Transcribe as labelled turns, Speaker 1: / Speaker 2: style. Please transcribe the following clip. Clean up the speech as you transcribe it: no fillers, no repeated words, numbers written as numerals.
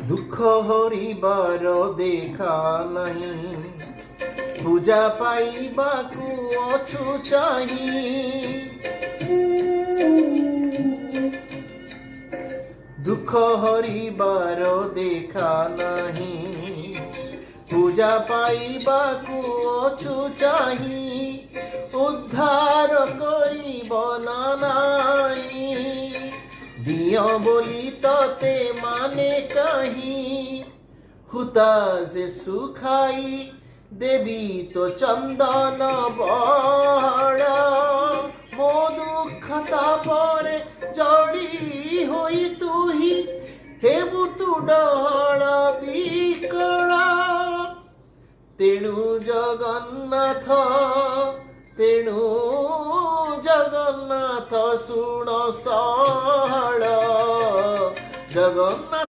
Speaker 1: দুঃখ হরিবার দেখা নাই, পূজা পাইবাকু অছু চাহি। দুঃখ হরিবার দেখা নাহি, পূজা পাইবাকু অছু চাহি। উদ্ধার করিব না নাই, দিয় বলি ততে মানে কাহি। হুতাশে সুখাই দেবী তো চন্দন বড়, মো দুঃখ তাপরে জড়ি হই তুহি, হেবু তু ডহଳ বিকଳ। তেণু জগন্নাথ, তেণু জগন্নাথ শুণ ସହଳ। ଜଗନ୍ନାଥ